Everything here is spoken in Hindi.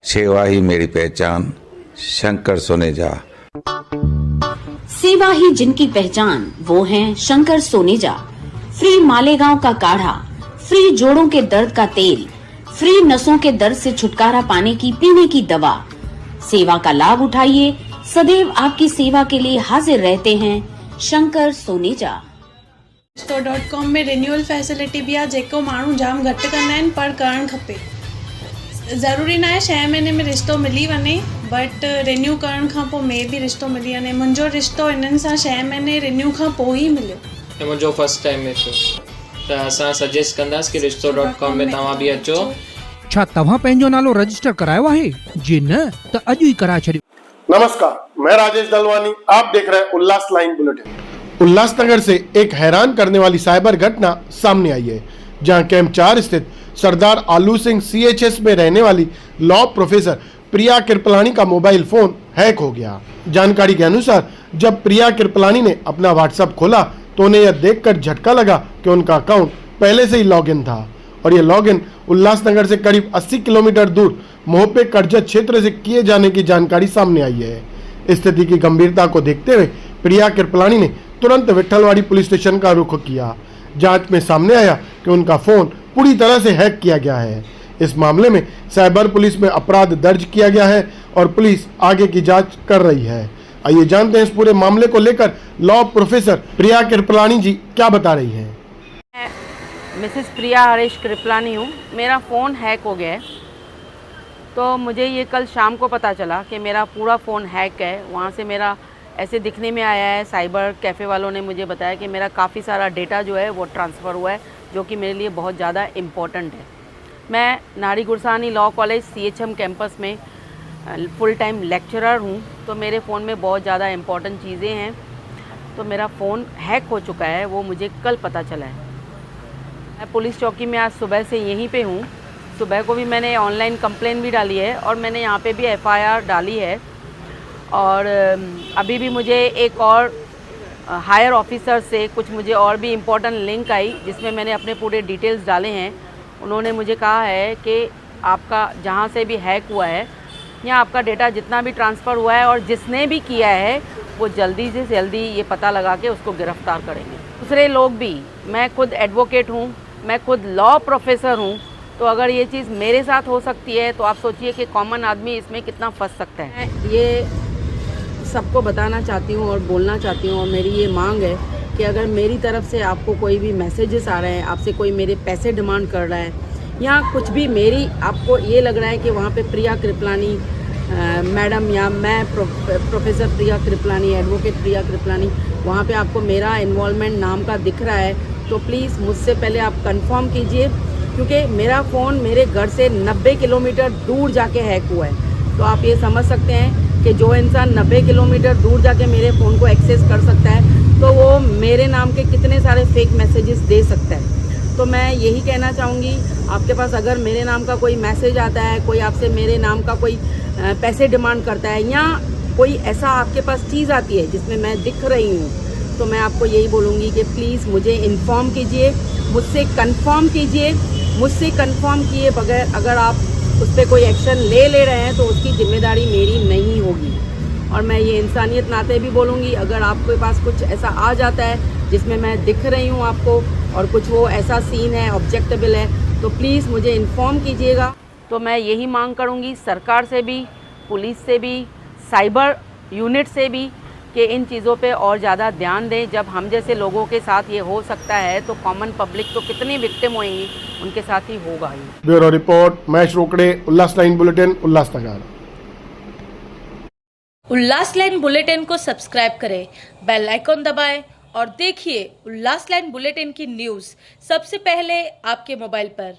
सेवा ही मेरी पहचान, शंकर सोनेजा। सेवा ही जिनकी पहचान, वो हैं शंकर सोनेजा। फ्री मालेगांव का काढ़ा, फ्री जोड़ों के दर्द का तेल, फ्री नसों के दर्द से छुटकारा पाने की पीने की दवा। सेवा का लाभ उठाइए, सदैव आपकी सेवा के लिए हाजिर रहते हैं शंकर सोनेजा। रिश्तो.com में रिन्यूअल फैसिलिटी भी आहे जेको माण्हू जाम घटि कंदा आहिनि पर करणु खपे। ज़रूरी न आहे 6 महीने में रिश्तो मिली वञे, बट रिन्यू करण खां पोइ में बि रिश्तो मिली वञे। मुंहिंजो रिश्तो इन्हनि सां 6 महीने रिन्यू खां पोइ ई मिलियो। मुंहिंजो फर्स्ट टाइम में थियो, त असां सजेस्ट कंदासीं कि रिश्तो.com में तव्हां बि अचो। छा तव्हां पंहिंजो नालो रजिस्टर करायो आहे? जे न त अॼु ई कराए छॾियो। नमस्कार, मैं राजेश दलवानी, आप देख रहे हैं उल्लास लाइन बुलेटिन। उल्लासनगर से एक हैरान करने वाली साइबर घटना सामने आई है, जहां कैंप 4 स्थित सरदार आलू सिंह CHS में रहने वाली लॉ प्रोफेसर प्रिया कृपलानी का मोबाइल फोन हैक हो गया। जानकारी के अनुसार जब प्रिया कृपलानी ने अपना व्हाट्सएप खोला तो उन्हें यह देखकर झटका लगा कि उनका अकाउंट पहले से ही लॉगिन था और यह लॉगिन उल्लासनगर से करीब 80 किलोमीटर दूर मोहपे करजत क्षेत्र से किए जाने की जानकारी सामने आई है। स्थिति की गंभीरता को देखते हुए प्रिया कृपलानी ने तुरंत विट्ठलवाड़ी पुलिस स्टेशन का रुख किया। जांच में सामने आया कि उनका फोन पूरी तरह से हैक किया गया है। इस मामले में साइबर पुलिस में अपराध दर्ज किया गया है और पुलिस आगे की जांच कर रही है। आइए जानते हैं इस पूरे मामले को लेकर लॉ प्रोफेसर प्रिया कृपलानी जी क्या बता रही हैं। मैं मिसेस प्रिया हरीश कृपलानी हूँ। मेरा फ़ोन हैक हो गया है, तो मुझे ये कल शाम को पता चला कि मेरा पूरा फ़ोन हैक है। वहाँ से मेरा ऐसे दिखने में आया है, साइबर कैफ़े वालों ने मुझे बताया कि मेरा काफ़ी सारा डेटा जो है वो ट्रांसफ़र हुआ है, जो कि मेरे लिए बहुत ज़्यादा इम्पॉर्टेंट है। मैं नारी गुरसानी लॉ कॉलेज CHM कैंपस में फुल टाइम लेक्चरर हूँ, तो मेरे फ़ोन में बहुत ज़्यादा इम्पॉर्टेंट चीज़ें हैं। तो मेरा फ़ोन हैक हो चुका है, वो मुझे कल पता चला है। मैं पुलिस चौकी में आज सुबह से यहीं पे हूँ। सुबह को भी मैंने ऑनलाइन कंप्लेन भी डाली है और मैंने यहाँ पे भी FIR डाली है। और अभी भी मुझे एक और हायर ऑफिसर से कुछ मुझे और भी इम्पोर्टेंट लिंक आई, जिसमें मैंने अपने पूरे डिटेल्स डाले हैं। उन्होंने मुझे कहा है कि आपका जहाँ से भी हैक हुआ है या आपका डेटा जितना भी ट्रांसफ़र हुआ है और जिसने भी किया है वो जल्दी से जल्दी ये पता लगा के उसको गिरफ़्तार करेंगे। दूसरे लोग भी, मैं खुद एडवोकेट हूँ, मैं खुद लॉ प्रोफेसर हूँ, तो अगर ये चीज़ मेरे साथ हो सकती है तो आप सोचिए कि कॉमन आदमी इसमें कितना फंस सकता है। ये सबको बताना चाहती हूँ और बोलना चाहती हूँ, और मेरी ये मांग है कि अगर मेरी तरफ से आपको कोई भी मैसेजेस आ रहे हैं, आपसे कोई मेरे पैसे डिमांड कर रहा है या कुछ भी मेरी आपको ये लग रहा है कि वहाँ पे प्रिया कृपलानी मैडम या मैं प्रोफेसर प्रिया कृपलानी, एडवोकेट प्रिया कृपलानी, वहाँ पे आपको मेरा इन्वॉल्वमेंट नाम का दिख रहा है, तो प्लीज़ मुझसे पहले आप कंफर्म कीजिए, क्योंकि मेरा फ़ोन मेरे घर से 90 किलोमीटर दूर जाके हैक हुआ है। तो आप ये समझ सकते हैं कि जो इंसान 90 किलोमीटर दूर जाके मेरे फ़ोन को एक्सेस कर सकता है, तो वो मेरे नाम के कितने सारे फेक मैसेजेस दे सकता है। तो मैं यही कहना चाहूँगी, आपके पास अगर मेरे नाम का कोई मैसेज आता है, कोई आपसे मेरे नाम का कोई पैसे डिमांड करता है या कोई ऐसा आपके पास चीज़ आती है जिसमें मैं दिख रही हूँ, तो मैं आपको यही बोलूँगी कि प्लीज़ मुझे इन्फॉर्म कीजिए, मुझसे कंफर्म कीजिए। मुझसे कंफर्म किए बगैर अगर आप उस पर कोई एक्शन ले रहे हैं तो उसकी जिम्मेदारी मेरी नहीं होगी। और मैं ये इंसानियत नाते भी बोलूँगी, अगर आपके पास कुछ ऐसा आ जाता है जिसमें मैं दिख रही हूँ आपको और कुछ वो ऐसा सीन है ऑब्जेक्टेबल है, तो प्लीज़ मुझे इन्फॉर्म कीजिएगा। तो मैं यही मांग करूँगी सरकार से भी, पुलिस से भी, साइबर यूनिट से भी, कि इन चीज़ों पे और ज़्यादा ध्यान दें। जब हम जैसे लोगों के साथ ये हो सकता है तो कॉमन पब्लिक तो कितनी विक्टिम होंगी, उनके साथ ही होगा ही। ब्यूरो रिपोर्ट, महेश रोकड़े, उल्लास लाइन बुलेटिन, उल्लासनगर। उल्लास लाइन बुलेटिन को सब्सक्राइब करें, बेल आइकॉन दबाएं और देखिए उल्लास लाइन बुलेटिन की न्यूज़ सबसे पहले आपके मोबाइल पर।